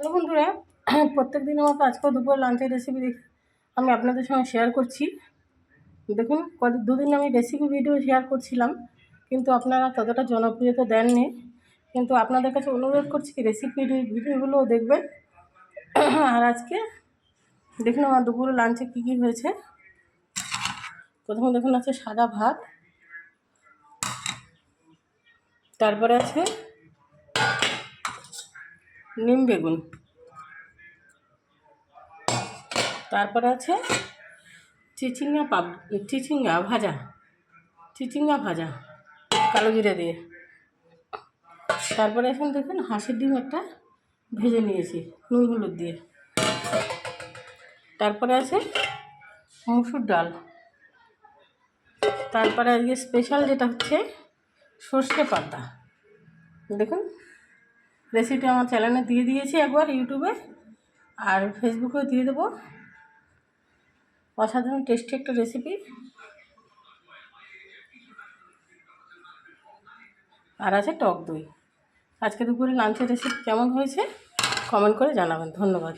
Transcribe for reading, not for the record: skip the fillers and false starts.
তো বন্ধুরা, প্রত্যেক দিন আমাকে আজকেও দুপুর লাঞ্চের রেসিপি আমি আপনাদের সঙ্গে শেয়ার করছি। দেখুন, দুদিন আমি রেসিপি ভিডিও শেয়ার করছিলাম, কিন্তু আপনারা ততটা জনপ্রিয়তা দেননি। কিন্তু আপনাদের কাছে অনুরোধ করছি কি রেসিপি ভিডিওগুলোও দেখবেন। আর আজকে দেখুন আমার দুপুরে লাঞ্চে কী কী হয়েছে। প্রথমে দেখুন আছে সাদা ভাত, তারপরে আছে নিম বেগুন, তারপরে আছে চিচিঙ্গা ভাজা কালো জিরে দিয়ে। তারপরে এখন দেখুন হাঁসের ডিম একটা ভেজে নিয়েছি নুন হলুদ দিয়ে। তারপরে আছে মুসুর ডাল। তারপরে আজকে স্পেশাল যেটা হচ্ছে সর্ষে পাতা। দেখুন রেসিপিটা আমার চ্যানেলে দিয়ে দিয়েছি একবার ইউটিউবে, আর ফেসবুকেও দিয়ে দেবো। অসাধারণ টেস্টি একটা রেসিপি। আর আছে টক দই। আজকে দুপুরে লাঞ্চের রেসিপি কেমন হয়েছে কমেন্ট করে জানাবেন। ধন্যবাদ।